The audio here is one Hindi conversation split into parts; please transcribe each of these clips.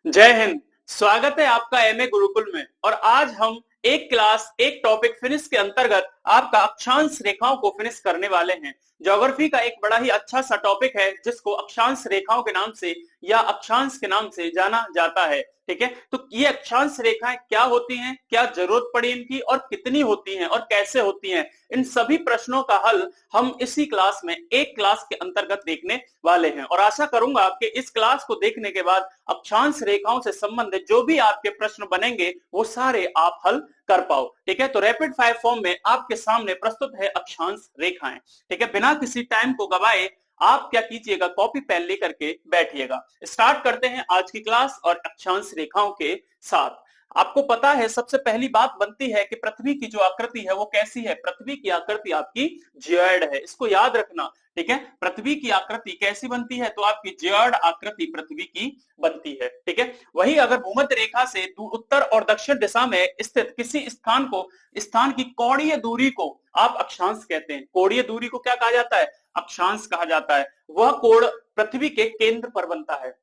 जय हिंद। स्वागत है आपका एमए गुरुकुल में। और आज हम एक क्लास एक टॉपिक फिनिश के अंतर्गत आपका अक्षांश रेखाओं को फिनिश करने वाले हैं। ज्योग्राफी का एक बड़ा ही अच्छा सा टॉपिक है जिसको अक्षांश रेखाओं के नाम से या अक्षांश के नाम से जाना जाता है। ठीक है, तो ये अक्षांश रेखाएं क्या होती हैं, क्या जरूरत पड़ी इनकी, और कितनी होती हैं और कैसे होती हैं, इन सभी प्रश्नों का हल हम इसी क्लास में एक क्लास के अंतर्गत देखने वाले हैं। और आशा करूंगा कि इस क्लास को देखने के बाद अक्षांश रेखाओं से संबंधित जो भी आपके प्रश्न बनेंगे वो सारे आप हल कर पाओ। ठीक है, तो रैपिड फायर फॉर्म में आपके सामने प्रस्तुत है अक्षांश रेखाएं। ठीक है, बिना किसी टाइम को गवाए आप क्या कीजिएगा, कॉपी पेन लेकर के बैठिएगा। स्टार्ट करते हैं आज की क्लास और अक्षांश रेखाओं के साथ। आपको पता है सबसे पहली बात बनती है कि पृथ्वी की जो आकृति है वो कैसी है। पृथ्वी की आकृति आपकी जियोइड है, इसको याद रखना। ठीक है, पृथ्वी की आकृति कैसी बनती है, तो आपकी जियोइड आकृति पृथ्वी की बनती है। ठीक है, वही अगर भूमध्य रेखा से उत्तर और दक्षिण दिशा में स्थित किसी स्थान की कोणीय दूरी को आप अक्षांश कहते हैं। कोणीय दूरी को क्या कहा जाता है, अक्षांश कहा जाता है। वह कोण पृथ्वी के केंद्र पर बनता है।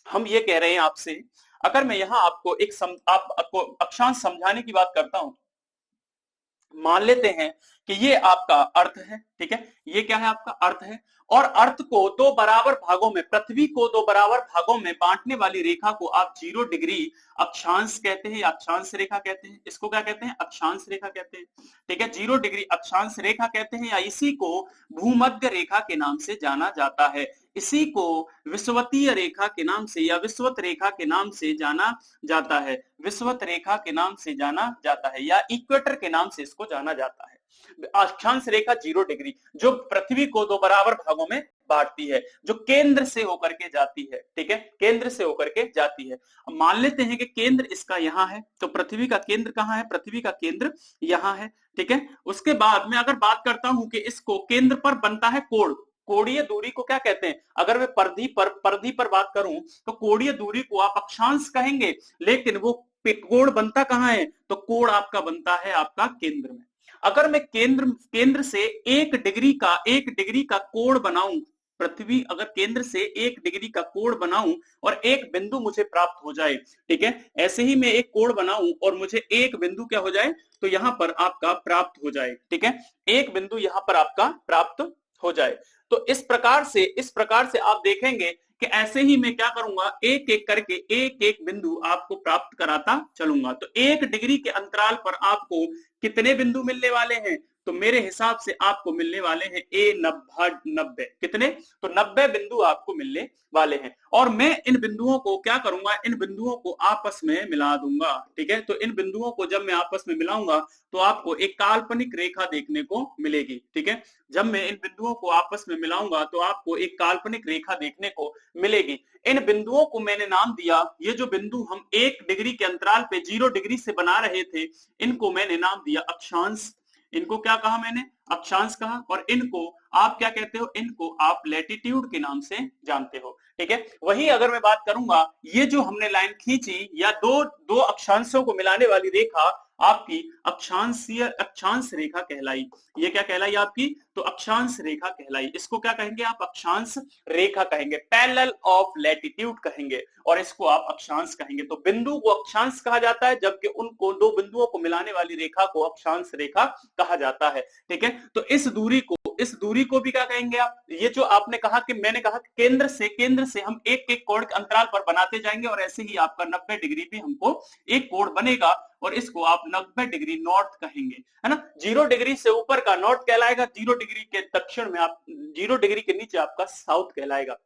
हम ये कह रहे हैं आपसे, अगर मैं यहां आपको आपको अक्षांश समझाने की बात करता हूं, मान लेते हैं कि ये आपका अर्थ है। ठीक है, ये क्या है, आपका अर्थ है। और अर्थ को दो बराबर भागों में, पृथ्वी को दो बराबर भागों में बांटने वाली रेखा को आप 0 डिग्री अक्षांश कहते हैं या अक्षांश रेखा कहते हैं। इसको क्या कहते हैं, अक्षांश रेखा कहते हैं। ठीक है, 0 डिग्री अक्षांश रेखा कहते हैं, या इसी को भूमध्य रेखा के नाम से जाना जाता है। इसी को विषुवतीय रेखा के नाम से या विषुवत रेखा के नाम से जाना जाता है। विषुवत रेखा के नाम से जाना जाता है या इक्वेटर के नाम से इसको जाना जाता है। अक्षांश रेखा 0 डिग्री जो पृथ्वी को दो बराबर भागों में बांटती है, जो केंद्र से होकर के जाती है। ठीक है, केंद्र से होकर के जाती है। अब मान लेते हैं कि केंद्र इसका यहां है, तो पृथ्वी का केंद्र कहां है, पृथ्वी का केंद्र यहां है। ठीक है, उसके बाद मैं अगर बात करता हूं कि इसको केंद्र पर बनता है कोण। कोणीय दूरी को क्या कहते हैं, अगर मैं परिधि पर बात करूं तो कोणीय दूरी को आप अक्षांश कहेंगे, लेकिन वो कोण बनता कहां है, तो कोण आपका बनता है आपका केंद्र में। अगर मैं केंद्र से 1 डिग्री का कोण बनाऊं, पृथ्वी अगर केंद्र से 1 डिग्री का कोण बनाऊं और एक बिंदु मुझे प्राप्त हो जाए। ठीक है, ऐसे ही मैं एक कोण बनाऊं और मुझे एक बिंदु क्या हो जाए, तो यहां पर आपका प्राप्त हो जाए। ठीक है, एक बिंदु यहां पर आपका प्राप्त हो जाए। तो इस प्रकार से आप देखेंगे कि ऐसे ही मैं क्या करूंगा, एक एक करके एक एक बिंदु आपको प्राप्त कराता चलूंगा। तो 1 डिग्री के अंतराल पर आपको कितने बिंदु मिलने वाले हैं, तो मेरे हिसाब से आपको मिलने वाले हैं 90 कितने, तो 90 बिंदु आपको मिलने वाले हैं। और मैं इन बिंदुओं को क्या करूंगा, इन बिंदुओं को आपस में मिला दूंगा। ठीक है, तो इन बिंदुओं को जब मैं आपस में मिलाऊंगा तो आपको एक काल्पनिक रेखा देखने को मिलेगी। ठीक है, जब मैं इन बिंदुओं को आपस में मिलाऊंगा तो आपको एक काल्पनिक रेखा देखने को मिलेगी। इन बिंदुओं को मैंने नाम दिया, ये जो बिंदु हम 1 डिग्री के अंतराल पे 0 डिग्री से बना रहे थे, इनको मैंने नाम दिया अक्षांश। इनको क्या कहा मैंने, अक्षांश कहा। और इनको आप क्या कहते हो, इनको आप लैटिट्यूड के नाम से जानते हो। ठीक है, वही अगर मैं बात करूंगा, ये जो हमने लाइन खींची या दो अक्षांशों को मिलाने वाली रेखा आपकी अक्षांश रेखा कहलाई। ये क्या कहलाई आपकी, तो अक्षांश रेखा कहलाई। इसको क्या कहेंगे आप, अक्षांश रेखा कहेंगे, पैरेलल ऑफ लैटिट्यूड कहेंगे, और इसको आप अक्षांश कहेंगे। तो बिंदु को अक्षांश कहा जाता है, जबकि उनको दो बिंदुओं को मिलाने वाली रेखा को अक्षांश रेखा कहा जाता है। ठीक है, तो इस दूरी को भी क्या कहेंगे आप, ये जो आपने कहा कि मैंने कहा केंद्र से हम एक एक कोण के अंतराल पर बनाते जाएंगे, और ऐसे ही आपका 90 डिग्री पे हमको एक कोण बनेगा, और इसको आप 90 डिग्री नॉर्थ कहेंगे, है ना। 0 डिग्री से ऊपर का नॉर्थ कहलाएगा, 0 डिग्री के दक्षिण में आप 0 डिग्री के नीचे आपका साउथ कहलाएगा।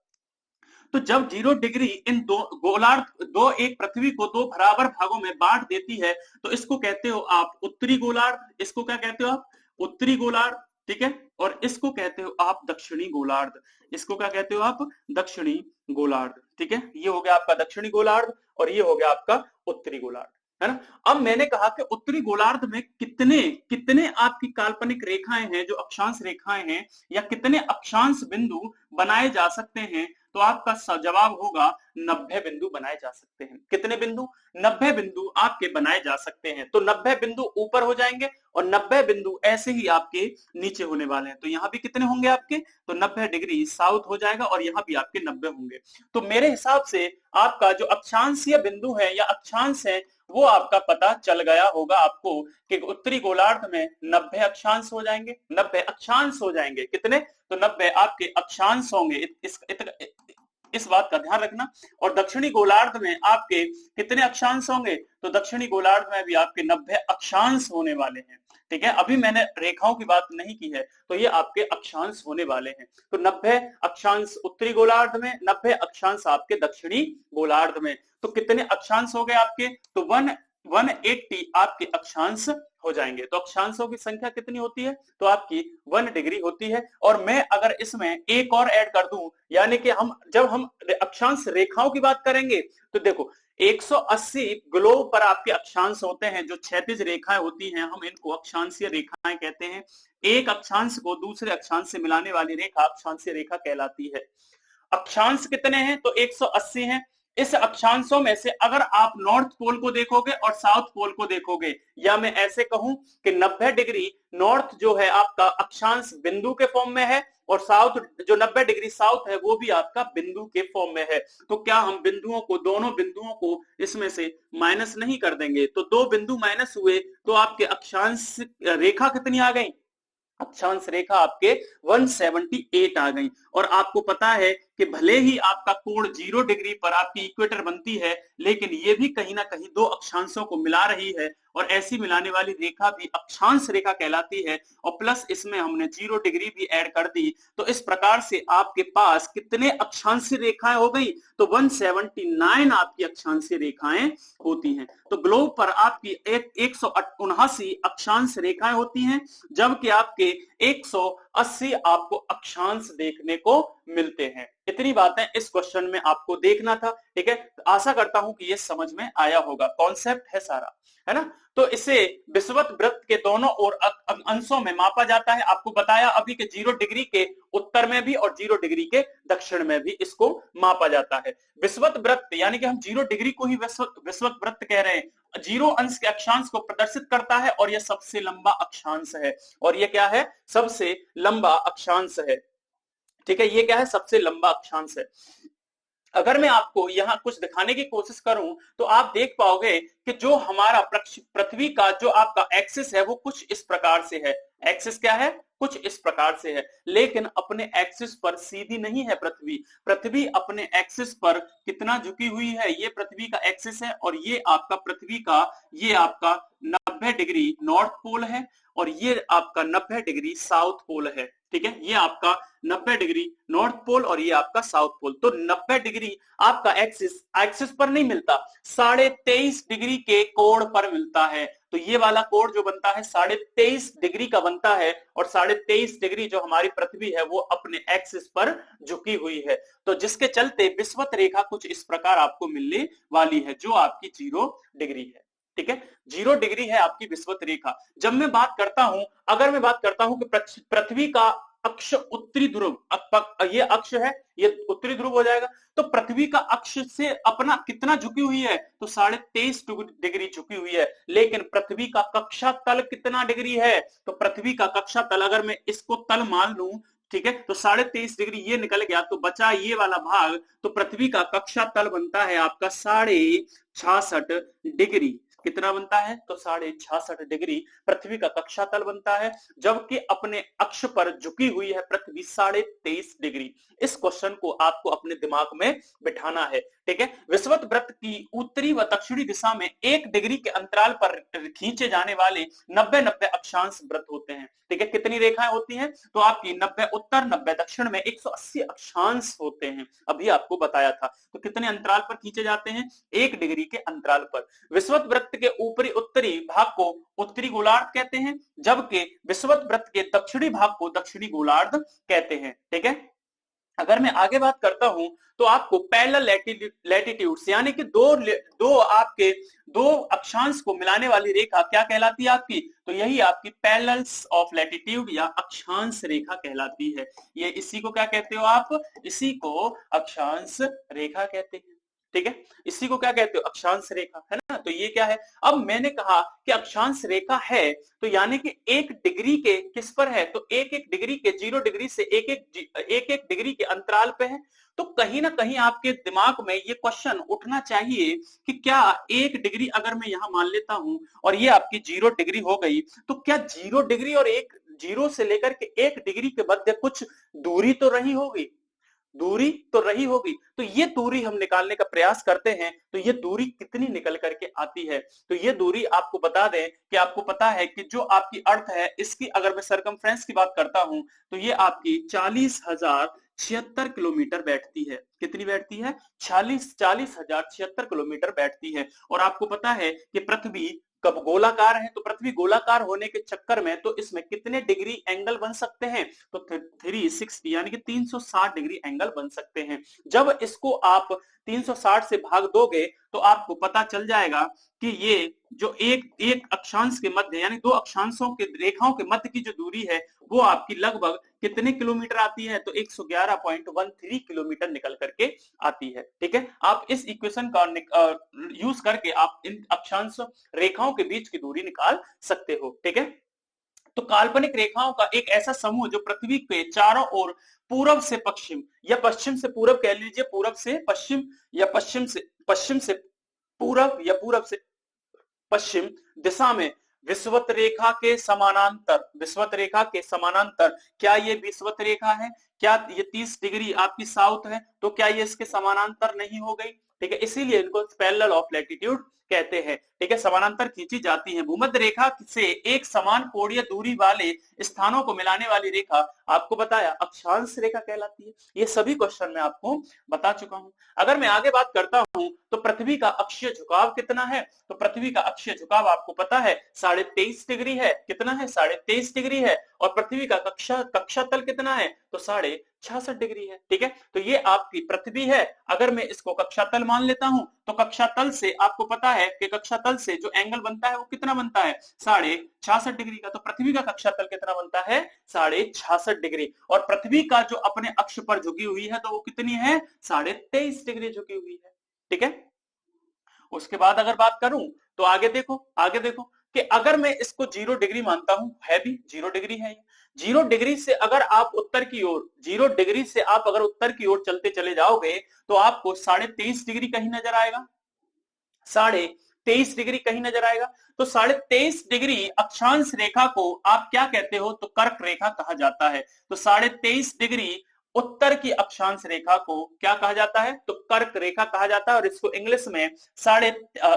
तो जब 0 डिग्री इन दो एक पृथ्वी को दो बराबर भागों में बांट देती है, तो इसको कहते हो आप उत्तरी गोलार्ध। इसको क्या कहते हो आप, उत्तरी गोलार्ध। ठीक है, और इसको कहते हो आप दक्षिणी गोलार्ध। इसको क्या कहते हो आप, दक्षिणी गोलार्ध। ठीक है, ये हो गया आपका दक्षिणी गोलार्ध और ये हो गया आपका उत्तरी गोलार्ध, है ना। अब मैंने कहा कि उत्तरी गोलार्ध में कितने कितने आपकी काल्पनिक रेखाएं हैं, जो अक्षांश रेखाएं हैं, या कितने अक्षांश बिंदु बनाए जा सकते हैं, तो आपका जवाब होगा 90 बिंदु बनाए जा सकते हैं। कितने बिंदु, 90 बिंदु आपके बनाए जा सकते हैं। तो 90 बिंदु ऊपर हो जाएंगे और 90 बिंदु ऐसे ही आपके नीचे होने वाले हैं। तो यहाँ भी कितने होंगे आपके, तो 90 डिग्री साउथ हो जाएगा और यहाँ भी आपके 90 होंगे। तो मेरे हिसाब से आपका जो अक्षांशीय बिंदु है या अक्षांश है वो आपका पता चल गया होगा आपको कि उत्तरी गोलार्ध में 90 अक्षांश हो जाएंगे, 90 अक्षांश हो जाएंगे। कितने, तो 90 आपके अक्षांश होंगे, इस बात का ध्यान रखना। और दक्षिणी गोलार्ध में आपके कितने अक्षांश होंगे, तो दक्षिणी गोलार्ध में भी आपके 90 अक्षांश होने वाले हैं। ठीक है, अभी मैंने रेखाओं की बात नहीं की है, तो ये आपके अक्षांश होने वाले हैं। तो 90 अक्षांश उत्तरी गोलार्ध में, 90 अक्षांश आपके दक्षिणी गोलार्ध में। तो कितने अक्षांश हो गए आपके, तो 180 आपके अक्षांश हो जाएंगे। तो अक्षांशों की संख्या कितनी होती है, तो आपकी 1 डिग्री होती है। और मैं अगर इसमें एक और ऐड कर दूं, यानी कि जब हम अक्षांश रेखाओं की बात करेंगे, तो देखो 180 ग्लोब पर आपके अक्षांश होते हैं, जो क्षैतिज रेखाएं होती हैं, हम इनको अक्षांशीय रेखाएं कहते हैं। एक अक्षांश को दूसरे अक्षांश से मिलाने वाली रेखा अक्षांशीय रेखा कहलाती है। अक्षांश कितने हैं, तो 180 हैं। इस अक्षांशों में से अगर आप नॉर्थ पोल को देखोगे और साउथ पोल को देखोगे, या मैं ऐसे कहूं कि 90 डिग्री नॉर्थ जो है आपका अक्षांश बिंदु के फॉर्म में है, और साउथ जो 90 डिग्री साउथ है वो भी आपका बिंदु के फॉर्म में है। तो क्या हम बिंदुओं को, दोनों बिंदुओं को इसमें से माइनस नहीं कर देंगे, तो 2 बिंदु माइनस हुए तो आपके अक्षांश रेखा कितनी आ गई, अक्षांश रेखा आपके 178 आ गई। और आपको पता है कि भले ही आपका कोण 0 डिग्री पर आपकी इक्वेटर बनती है, लेकिन ये भी कहीं ना कहीं दो अक्षांशों को मिला रही है, और ऐसी मिलाने वाली रेखा भी अक्षांश रेखा कहलाती है। और प्लस इसमें हमने 0 डिग्री भी ऐड कर दी। तो इस प्रकार से आपके पास कितने अक्षांशीय रेखाएं हो गई, तो 179 आपकी अक्षांशीय रेखाएं होती हैं। तो ग्लोब पर आपकी 179 अक्षांश रेखाएं होती हैं, जबकि आपके 180 आपको अक्षांश देखने को मिलते हैं। इतनी बातें इस क्वेश्चन में आपको देखना था। ठीक है, आशा करता हूं कि ये समझ में आया होगा, कॉन्सेप्ट है सारा, है ना। तो इसे विषुवत वृत्त के दोनों ओर अंशों में मापा जाता है। आपको बताया अभी कि 0 डिग्री के उत्तर में भी और 0 डिग्री के दक्षिण में भी इसको मापा जाता है। विषुवत वृत्त यानी कि हम 0 डिग्री को ही विषुवत वृत्त कह रहे हैं। 0 अंश के अक्षांश को प्रदर्शित करता है, और यह सबसे लंबा अक्षांश है। और यह क्या है, सबसे लंबा अक्षांश है। ठीक है, ये क्या है, सबसे लंबा अक्षांश है। अगर मैं आपको यहां कुछ दिखाने की कोशिश करूं, तो आप देख पाओगे कि जो हमारा पृथ्वी का जो आपका एक्सिस है वो कुछ इस प्रकार से है। एक्सिस क्या है, कुछ इस प्रकार से है, लेकिन अपने एक्सिस पर सीधी नहीं है पृथ्वी। पृथ्वी अपने एक्सिस पर कितना झुकी हुई है, ये पृथ्वी का एक्सिस है, और ये आपका पृथ्वी का, ये आपका 90 डिग्री नॉर्थ पोल है, और ये आपका 90 डिग्री साउथ पोल है। ठीक है, ये आपका 90 डिग्री नॉर्थ पोल और ये आपका साउथ पोल। तो 90 डिग्री आपका एक्सिस पर नहीं मिलता, 23.5 डिग्री के कोण पर मिलता है। तो ये वाला कोण जो बनता है 23.5 डिग्री का बनता है, और 23.5 डिग्री जो हमारी पृथ्वी है वो अपने एक्सिस पर झुकी हुई है। तो जिसके चलते विषुवत रेखा कुछ इस प्रकार आपको मिलने वाली है, जो आपकी 0 डिग्री है। ठीक है, 0 डिग्री है आपकी विषुवत रेखा। जब मैं बात करता हूं, अगर मैं बात करता हूं कि पृथ्वी का अक्ष उत्तरी ध्रुव, ये अक्ष है, ये उत्तरी ध्रुव हो जाएगा, तो पृथ्वी का अक्ष से अपना कितना झुकी हुई है, तो 23.5 डिग्री झुकी हुई है। लेकिन पृथ्वी का कक्षा तल कितना डिग्री है, तो पृथ्वी का कक्षा तल, अगर मैं इसको तल मान लूं, ठीक है, तो 23.5 डिग्री ये निकल गया, तो बचा ये वाला भाग। तो पृथ्वी का कक्षा तल बनता है आपका 66.5 डिग्री। कितना बनता है, तो 66.5 डिग्री पृथ्वी का कक्षा तल बनता है, जबकि अपने अक्ष पर झुकी हुई है पृथ्वी 23.5 डिग्री। इस क्वेश्चन को आपको अपने दिमाग में बिठाना है। ठीक है, विषुवत वृत्त की उत्तरी व दक्षिणी दिशा में 1 डिग्री के अंतराल पर खींचे जाने वाले 90 अक्षांश वृत्त होते हैं। ठीक है, कितनी रेखाएं होती हैं, तो आपकी 90 उत्तर 90 दक्षिण में 180 अक्षांश होते हैं। अभी आपको बताया था। तो कितने अंतराल पर खींचे जाते हैं, 1 डिग्री के अंतराल पर। विषुवत वृत्त के ऊपरी उत्तरी भाग को उत्तरी गोलार्ध कहते हैं, जबकि विषुवत वृत्त के दक्षिणी भाग को दक्षिणी गोलार्ध कहते हैं। ठीक है, अगर मैं आगे बात करता हूं, तो आपको पैरेलल लैटिट्यूड्स यानी कि दो अक्षांश को मिलाने वाली रेखा क्या कहलाती है आपकी, तो यही आपकी पैरेलल्स ऑफ लैटिट्यूड या अक्षांश रेखा कहलाती है। ये इसी को क्या कहते हो आप, इसी को अक्षांश रेखा कहते हैं। ठीक है, इसी को क्या कहते हो, अक्षांश रेखा, है ना। तो ये क्या है, अब मैंने कहा कि अक्षांश रेखा है, तो यानी कि 1 डिग्री के किस पर है, तो 1-1 डिग्री के 0 डिग्री से 1-1 डिग्री के अंतराल पे है। तो कहीं ना कहीं आपके दिमाग में ये क्वेश्चन उठना चाहिए कि क्या 1 डिग्री अगर मैं यहां मान लेता हूं और ये आपकी 0 डिग्री हो गई, तो क्या 0 डिग्री और 0 से लेकर के 1 डिग्री के मध्य कुछ दूरी तो रही होगी, दूरी तो रही होगी। तो ये दूरी हम निकालने का प्रयास करते हैं, तो ये दूरी कितनी निकल करके आती है, तो ये दूरी आपको बता दें कि आपको पता है कि जो आपकी अर्थ है इसकी अगर मैं सरकमफ्रेंस की बात करता हूं तो ये आपकी 40,076 किलोमीटर बैठती है। कितनी बैठती है, 40,076 किलोमीटर बैठती है। और आपको पता है कि पृथ्वी कब गोलाकार है, तो पृथ्वी गोलाकार होने के चक्कर में तो इसमें कितने डिग्री एंगल बन सकते हैं, तो 360 यानी कि 360 डिग्री एंगल बन सकते हैं। जब इसको आप 360 से भाग दोगे तो आपको पता चल जाएगा कि ये जो एक एक अक्षांश के मध्य यानी दो अक्षांशों के रेखाओं के मध्य की जो दूरी है वो आपकी लगभग कितने किलोमीटर आती है, तो 111.13 किलोमीटर निकल करके आती है। ठीक है, आप इस इक्वेशन का यूज करके आप इन अक्षांश रेखाओं के बीच की दूरी निकाल सकते हो। ठीक है, तो काल्पनिक रेखाओं का एक ऐसा समूह जो पृथ्वी के चारों ओर पूरब से पश्चिम या पश्चिम से पूरब कह लीजिए, पूरब से पश्चिम या पश्चिम से पूरब या पूरब से पश्चिम दिशा में विषुवत रेखा के समानांतर, विषुवत रेखा के समानांतर, क्या ये विषुवत रेखा है, क्या ये 30 डिग्री आपकी साउथ है, तो क्या ये इसके समानांतर नहीं हो गई। ठीक है, इसीलिए इनको पैरेलल ऑफ लैटिट्यूड कहते हैं। ठीक है, समानांतर खींची जाती है। भूमध्य रेखा से एक समान कोणीय दूरी वाले स्थानों को मिलाने वाली रेखा आपको बताया अक्षांश रेखा कहलाती है। ये सभी क्वेश्चन मैं आपको बता चुका हूं। अगर मैं आगे बात करता हूं तो पृथ्वी का अक्षीय झुकाव कितना है, तो पृथ्वी का अक्षीय झुकाव आपको पता है 23.5 डिग्री है। कितना है, 23.5 डिग्री है। और पृथ्वी का कक्षा तल कितना है, तो 66 डिग्री है। ठीक है, तो ये आपकी पृथ्वी है। अगर मैं इसको कक्षा तल मान लेता हूं तो कक्षा तल से आपको पता है कि कक्षा तल से जो एंगल बनता है वो कितना बनता है, 66.5 डिग्री का। तो पृथ्वी का कक्षा तल कितना बनता है, 66.5 डिग्री। और पृथ्वी का जो अपने अक्ष पर झुकी हुई है तो वो कितनी है, 23.5 डिग्री झुकी हुई है। ठीक है, उसके बाद अगर बात करूं तो आगे देखो, आगे देखो कि अगर मैं इसको 0 डिग्री मानता हूं, है भी 0 डिग्री है। 0 डिग्री से अगर आप उत्तर की ओर, 0 डिग्री से आप अगर उत्तर की ओर चलते चले जाओगे तो आपको 23.5 डिग्री कहीं नजर आएगा, 23.5 डिग्री कहीं नजर आएगा। तो 23.5 डिग्री अक्षांश रेखा को आप क्या कहते हो, तो कर्क रेखा कहा जाता है। तो 23.5 डिग्री उत्तर की अक्षांश रेखा को क्या कहा जाता है, तो कर्क रेखा कहा जाता है। और इसको इंग्लिश में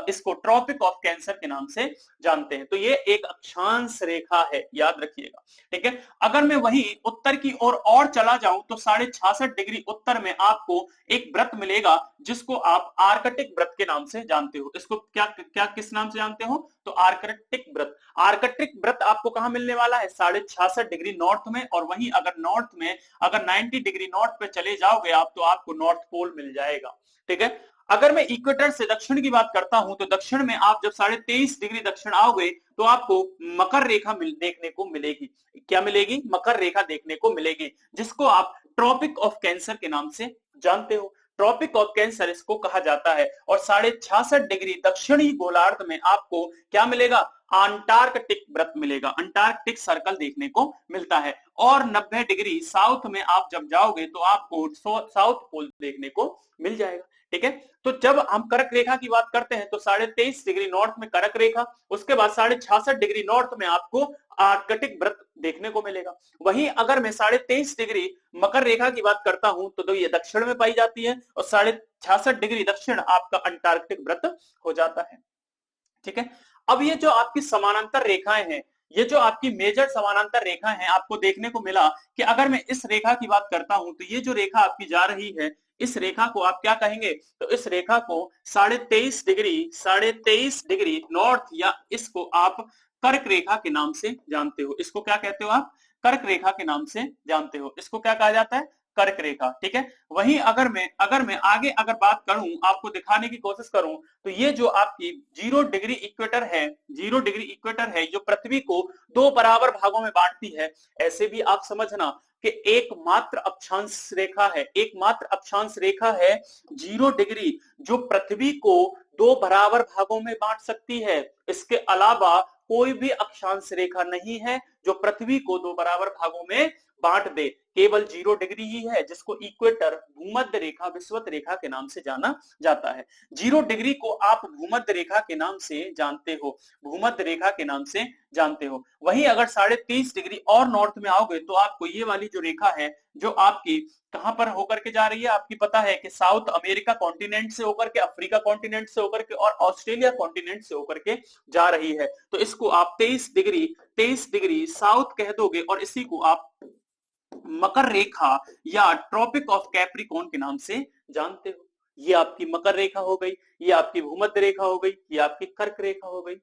इसको ट्रॉपिक ऑफ कैंसर के नाम से जानते हैं। तो ये एक अक्षांश रेखा है, याद रखिएगा। ठीक है, अगर मैं वही उत्तर की ओर और चला जाऊं तो 66 डिग्री उत्तर में आपको एक व्रत मिलेगा जिसको आप आर्कटिक व्रत के नाम से जानते हो। इसको क्या क्या किस नाम से जानते हो, तो आर्कटिक व्रत। आर्कटिक व्रत आपको कहां मिलने वाला है, 66 डिग्री नॉर्थ में। और वहीं अगर नॉर्थ में अगर 90 डिग्री नॉर्थ पे चले जाओगे आप तो आपको नॉर्थ पोल मिल जाएगा। ठीक है, अगर मैं इक्वेटर से दक्षिण की बात करता हूं तो दक्षिण में आप जब 23.5 डिग्री दक्षिण आओगे तो आपको मकर रेखा देखने को मिलेगी। क्या मिलेगी, मकर रेखा देखने को मिलेगी, जिसको आप ट्रॉपिक ऑफ कैंसर के नाम से जानते हो। ट्रॉपिक ऑफ कैंसर इसको कहा जाता है। और 66 डिग्री दक्षिणी गोलार्ध में आपको क्या मिलेगा, अंटार्कटिक व्रत मिलेगा, अंटार्कटिक सर्कल देखने को मिलता है। और 90 डिग्री साउथ में आप जब जाओगे तो आपको साउथ पोल देखने को मिल जाएगा। ठीक है, तो जब हम कर्क रेखा की बात करते हैं तो 23.5 डिग्री नॉर्थ में कर्क रेखा, उसके बाद 66 डिग्री नॉर्थ में आपको आर्कटिक व्रत देखने को मिलेगा। वहीं अगर मैं 23.5 डिग्री मकर रेखा की बात करता हूं तो ये दक्षिण में पाई जाती है। और 66 डिग्री दक्षिण आपका अंटार्कटिक व्रत हो जाता है। ठीक है, अब ये जो आपकी समानांतर रेखाएं हैं, ये जो आपकी मेजर समानांतर रेखा है, आपको देखने को मिला कि अगर मैं इस रेखा की बात करता हूं तो ये जो रेखा आपकी जा रही है, इस रेखा को आप क्या कहेंगे, तो इस रेखा को 23.5 डिग्री नॉर्थ या इसको आप कर्क रेखा के नाम से जानते हो। इसको क्या कहते हो आप, कर्क रेखा के नाम से जानते हो। इसको क्या कहा जाता है, कर्क रेखा, ठीक है। वहीं अगर मैं आगे अगर बात करूं, आपको दिखाने की कोशिश करूं, तो ये जो आपकी 0 डिग्री इक्वेटर है, 0 डिग्री इक्वेटर है जो पृथ्वी को दो बराबर भागों में बांटती है। ऐसे भी आप समझना कि एकमात्र अक्षांश रेखा है, एकमात्र अक्षांश रेखा है 0 डिग्री जो पृथ्वी को दो बराबर भागों में बांट सकती है। इसके अलावा कोई भी अक्षांश रेखा नहीं है जो पृथ्वी को दो बराबर भागों में बांट दे। केवल 0 डिग्री ही है जिसको इक्वेटर, भूमध्य रेखा, विषुवत रेखा के नाम से जाना जाता है। 0 डिग्री को आप भूमध्य रेखा के नाम से जानते हो, भूमध्य रेखा के नाम से जानते हो। वहीं अगर 23.5 डिग्री और नॉर्थ में आओगे तो आपको ये वाली जो रेखा है जो आपकी कहां पर होकर के जा रही है, आपकी पता है कि साउथ अमेरिका कॉन्टिनेंट से होकर के, अफ्रीका कॉन्टिनेंट से होकर के और ऑस्ट्रेलिया कॉन्टिनेंट से होकर के जा रही है। तो इसको आप 23 डिग्री साउथ कह दोगे और इसी को आप मकर रेखा या ट्रॉपिक ऑफ कैप्रिकॉर्न के नाम से जानते हो। ये आपकी मकर रेखा हो गई, ये आपकी भूमध्य रेखा हो गई, ये आपकी कर्क रेखा हो गई।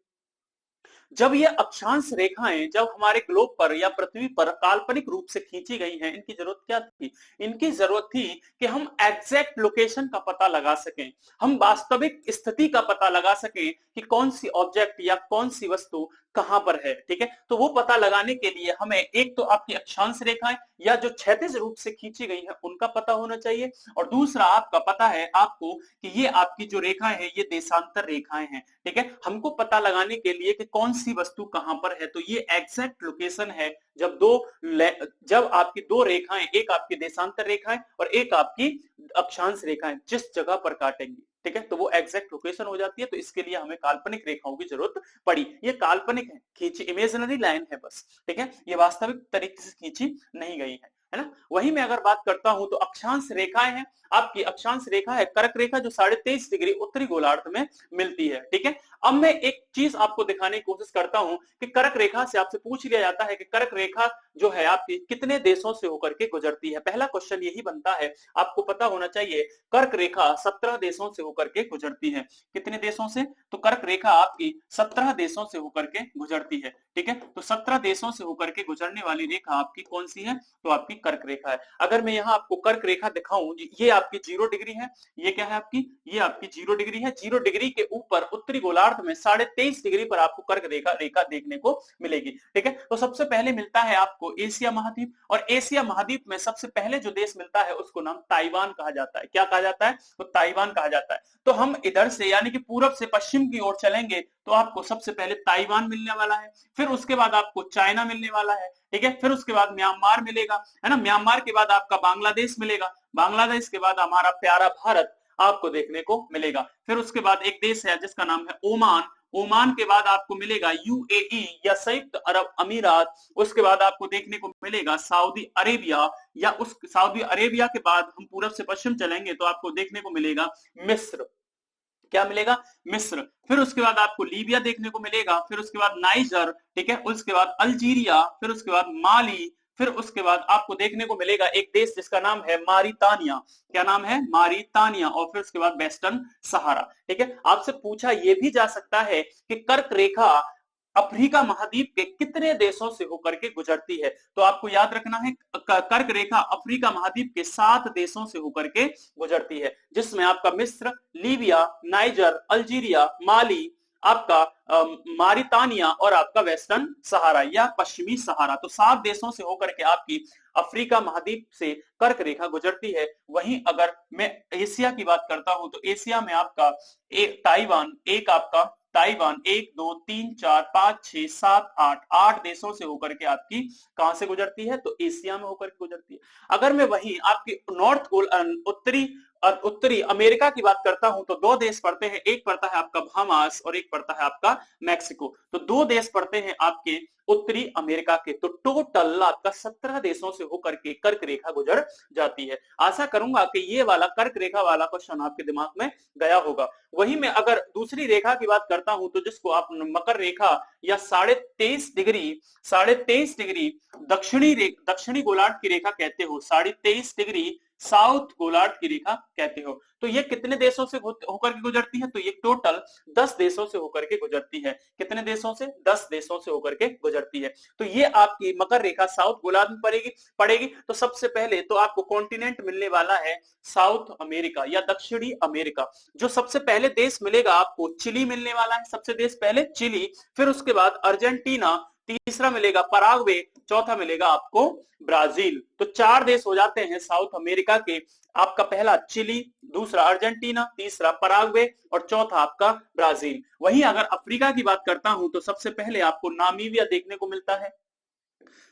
जब ये अक्षांश रेखाएं जब हमारे ग्लोब पर या पृथ्वी पर काल्पनिक रूप से खींची गई हैं, इनकी जरूरत क्या थी? इनकी जरूरत थी कि हम एग्जैक्ट लोकेशन का पता लगा सकें, हम वास्तविक स्थिति का पता लगा सकें कि कौन सी ऑब्जेक्ट या कौन सी वस्तु कहां पर है, ठीक है। तो वो पता लगाने के लिए हमें एक तो आपकी अक्षांश रेखाएं या जो क्षैतिज रूप से खींची गई है उनका पता होना चाहिए, और दूसरा आपका पता है आपको कि ये आपकी जो रेखाएं हैं ये देशांतर रेखाएं हैं, ठीक है। हमको पता लगाने के लिए कि कौन सी वस्तु कहां पर है, तो ये एग्जैक्ट लोकेशन है जब आपकी दो रेखाएं, एक आपकी देशांतर रेखाएं और एक आपकी अक्षांश रेखाएं जिस जगह पर काटेंगी, ठीक है, तो वो एग्जैक्ट लोकेशन हो जाती है। तो इसके लिए हमें काल्पनिक रेखाओं की जरूरत पड़ी। ये काल्पनिक है, खींची इमेजिनरी लाइन है बस, ठीक है, ये वास्तविक तरीके से खींची नहीं गई है ना। वहीं मैं अगर बात करता हूं तो अक्षांश रेखाएं हैं, आपकी अक्षांश रेखा है कर्क रेखा जो 23.5 डिग्री उत्तरी गोलार्ध में मिलती है, ठीक है। अब मैं एक चीज आपको दिखाने की कोशिश करता हूं कि कर्क रेखा से आपसे पूछ लिया जाता है कि कर्क रेखा जो है आपकी कितने देशों से होकर के गुजरती है। पहला क्वेश्चन यही बनता है, आपको पता होना चाहिए कर्क रेखा 17 देशों से होकर के गुजरती है। कितने देशों से? तो कर्क रेखा आपकी 17 देशों से होकर के गुजरती है, ठीक है। तो 17 देशों से होकर के गुजरने वाली रेखा आपकी कौन सी है? तो आपकी कर्क रेखा है। अगर मैं यहाँ आपको कर्क रेखा दिखाऊं, ये आपकी 0 डिग्री है, ये क्या है आपकी? ये आपकी 0 डिग्री है। 0 डिग्री के ऊपर उत्तरी गोलार्ध में 23.5 डिग्री पर आपको कर्क रेखा देखने को मिलेगी, ठीक है। तो सबसे पहले मिलता है आपको एशिया महाद्वीप, और एशिया महाद्वीप में सबसे पहले जो देश मिलता है उसको नाम ताइवान कहा जाता है। क्या कहा जाता है? तो ताइवान कहा जाता है। तो हम इधर से यानी कि पूरब से पश्चिम की ओर चलेंगे तो आपको सबसे पहले ताइवान मिलने वाला है, फिर उसके बाद आपको चाइना मिलने वाला है, ठीक है, फिर उसके बाद म्यांमार मिलेगा, है ना, म्यांमार के बाद आपका बांग्लादेश मिलेगा, बांग्लादेश के बाद हमारा प्यारा भारत आपको देखने को मिलेगा, फिर उसके बाद एक देश है जिसका नाम है ओमान, ओमान के बाद आपको मिलेगा यूएई या संयुक्त अरब अमीरात, उसके बाद आपको देखने को मिलेगा सऊदी अरेबिया, या उस सऊदी अरेबिया के बाद हम पूरब से पश्चिम चलेंगे तो आपको देखने को मिलेगा मिस्र। क्या मिलेगा? मिस्र। फिर उसके बाद आपको लीबिया देखने को मिलेगा, फिर उसके बाद नाइजर, ठीक है, उसके बाद अल्जीरिया, फिर उसके बाद माली, फिर उसके बाद आपको देखने को मिलेगा एक देश जिसका नाम है मारितानिया। क्या नाम है? मारितानिया। और फिर उसके बाद वेस्टर्न सहारा, ठीक है। आपसे पूछा यह भी जा सकता है कि कर्क रेखा अफ्रीका महाद्वीप के कितने देशों से होकर के गुजरती है? तो आपको याद रखना है कर्क रेखा अफ्रीका महाद्वीप के 7 देशों से होकर के गुजरती है, जिसमें आपका मिस्र, लीबिया, नाइजर, अल्जीरिया, माली, आपका मारितानिया और आपका वेस्टर्न सहारा या पश्चिमी सहारा। तो 7 देशों से होकर के आपकी अफ्रीका महाद्वीप से कर्क रेखा गुजरती है। वहीं अगर मैं एशिया की बात करता हूं तो एशिया में आपका ताइवान 1 2 3 4 5 6 7 8 देशों से होकर के आपकी कहां से गुजरती है? तो एशिया में होकर के गुजरती है। अगर मैं वहीं आपकी नॉर्थ पोल उत्तरी अमेरिका की बात करता हूं तो 2 देश पड़ते हैं, एक पड़ता है आपका बहामास और एक पड़ता है आपका मैक्सिको। तो 2 देश पड़ते हैं आपके उत्तरी अमेरिका के। तो टोटल आपका 17 देशों से होकर के कर्क रेखा गुजर जाती है। आशा करूंगा कि ये वाला कर्क रेखा वाला क्वेश्चन आपके दिमाग में गया होगा। वहीं मैं अगर दूसरी रेखा की बात करता हूं तो जिसको आप मकर रेखा या 23.5 डिग्री दक्षिणी गोलार्ध की रेखा कहते हो, 23.5 डिग्री साउथ गोलार्ध की रेखा कहते हो। तो ये कितने देशों से होकर के गुजरती है? तो ये टोटल 10 देशों से होकर के गुजरती है। कितने देशों से? 10 देशों से होकर के गुजरती है। तो ये आपकी मकर रेखा साउथ गोलार्ध में पड़ेगी। तो सबसे पहले तो आपको कॉन्टिनेंट मिलने वाला है साउथ अमेरिका या दक्षिणी अमेरिका। जो सबसे पहले देश मिलेगा आपको चिली मिलने वाला है, सबसे देश पहले चिली, फिर उसके बाद अर्जेंटीना, तीसरा मिलेगा पराग्वे, चौथा मिलेगा आपको ब्राजील। तो 4 देश हो जाते हैं साउथ अमेरिका के, आपका पहला चिली, दूसरा अर्जेंटीना, तीसरा पराग्वे और चौथा आपका ब्राजील। वहीं अगर अफ्रीका की बात करता हूं तो सबसे पहले आपको नामीबिया देखने को मिलता है,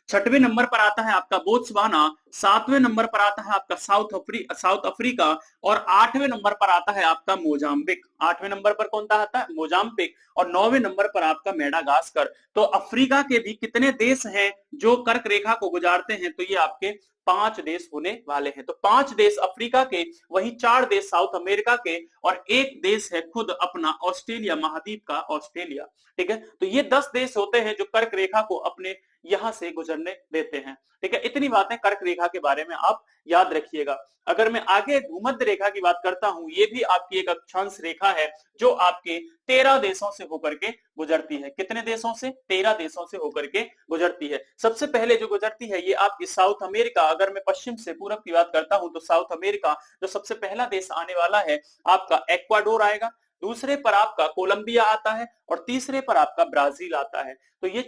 6वें नंबर पर आता है आपका बोत्सवाना, 7वें नंबर पर आता है आपका साउथ अफ्रीका और 8वें नंबर पर आता है आपका मोजाम्बिक। 8वें नंबर पर कौन सा आता है? मोजाम्बिक। और 9वें नंबर पर आपका मेडागास्कर। तो अफ्रीका के भी कितने देश हैं जो कर्क रेखा को गुजारते हैं? तो ये आपके 5 देश होने वाले हैं। तो 5 देश अफ्रीका के, वही 4 देश साउथ अमेरिका के और एक देश है खुद अपना ऑस्ट्रेलिया, महाद्वीप का ऑस्ट्रेलिया। ठीक है, तो ये 10 देश होते हैं जो कर्क रेखा को अपने यहां से गुजरने देते हैं। ठीक है, इतनी बातें कर्क रेखा के बारे में आप याद रखिएगा। अगर मैं आगे भूमध्य रेखा की बात करता हूं, ये भी आपकी एक अक्षांश रेखा है जो आपके 13 देशों से होकर के गुजरती है। कितने देशों से? 13 देशों से होकर के गुजरती है। सबसे पहले जो गुजरती है ये आपकी साउथ अमेरिका। अगर मैं पश्चिम से पूरब की बात करता हूं तो साउथ अमेरिका जो सबसे पहला देश आने वाला है आपका एक्वाडोर आएगा, दूसरे पर आपका कोलंबिया आता है और तीसरे पर आपका ब्राजील आता है। तो ये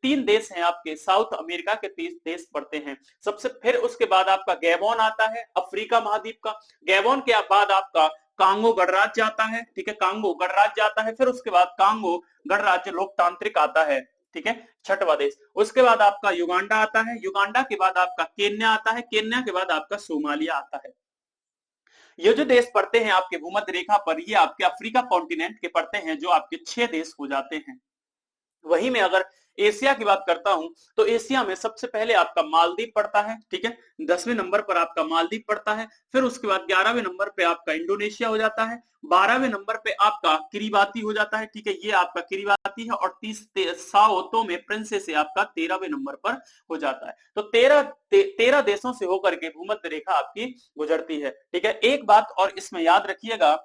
3 देश हैं आपके साउथ अमेरिका के 30 देश पड़ते हैं। सबसे फिर उसके बाद आपका गैबोन आता है, अफ्रीका महाद्वीप का। गैबोन के बाद आपका कांगो गणराज्य आता है। ठीक है, कांगो गणराज्य आता है। फिर उसके बाद कांगो गणराज्य लोकतांत्रिक आता है। ठीक है, 6वां देश। उसके बाद आपका युगांडा आता है, युगांडा के बाद आपका केन्या आता है, केन्या के बाद आपका सोमालिया आता है। ये जो देश पड़ते हैं आपके भूमध्य रेखा पर, ये आपके अफ्रीका कॉन्टिनेंट के पड़ते हैं जो आपके 6 देश हो जाते हैं। वहीं में अगर एशिया की बात करता हूं तो एशिया में सबसे पहले आपका मालदीव पड़ता है। ठीक है, 10वें नंबर पर आपका मालदीव पड़ता है। फिर उसके बाद 11वें नंबर पे आपका इंडोनेशिया हो जाता है, 12वें नंबर पे आपका किरीबाती हो जाता है। ठीक है, ये आपका किरीबाती है और 30 साओ में प्रिंसेस से आपका 13वें नंबर पर हो जाता है। तो 13 देशों से होकर के भूमध्य रेखा आपकी गुजरती है। ठीक है, एक बात और इसमें याद रखिएगा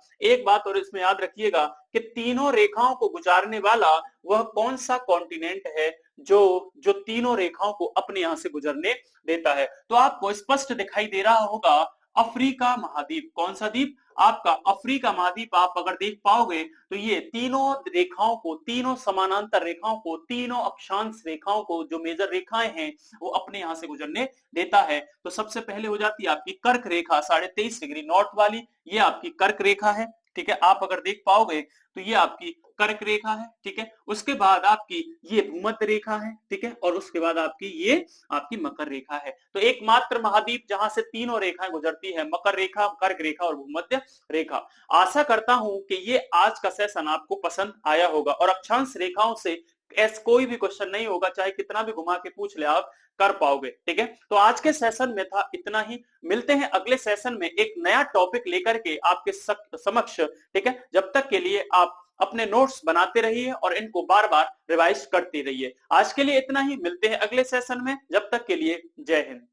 कि तीनों रेखाओं को गुजारने वाला वह कौन सा कॉन्टिनेंट है जो तीनों रेखाओं को अपने यहां से गुजरने देता है। तो आपको स्पष्ट दिखाई दे रहा होगा अफ्रीका महाद्वीप। कौन सा द्वीप? आपका अफ्रीका महाद्वीप। आप अगर देख पाओगे तो ये तीनों रेखाओं को, तीनों समानांतर रेखाओं को, तीनों अक्षांश रेखाओं को, जो मेजर रेखाएं हैं वो अपने यहां से गुजरने देता है। तो सबसे पहले हो जाती है आपकी कर्क रेखा 23.5 डिग्री नॉर्थ वाली, ये आपकी कर्क रेखा है। ठीक है, आप अगर देख पाओगे तो ये आपकी कर्क रेखा है। ठीक है, उसके बाद आपकी ये भूमध्य रेखा है। ठीक है, और उसके बाद आपकी ये आपकी मकर रेखा है। तो एकमात्र महाद्वीप जहां से तीनों रेखाएं गुजरती है, मकर रेखा, कर्क रेखा और भूमध्य रेखा। आशा करता हूं कि ये आज का सेशन आपको पसंद आया होगा और अक्षांश रेखाओं से ऐसा कोई भी क्वेश्चन नहीं होगा, चाहे कितना भी घुमा के पूछ ले आप कर पाओगे। ठीक है, तो आज के सेशन में था इतना ही। मिलते हैं अगले सेशन में एक नया टॉपिक लेकर के आपके समक्ष। ठीक है, जब तक के लिए आप अपने नोट्स बनाते रहिए और इनको बार बार रिवाइज करते रहिए। आज के लिए इतना ही, मिलते हैं अगले सेशन में, जब तक के लिए जय हिंद।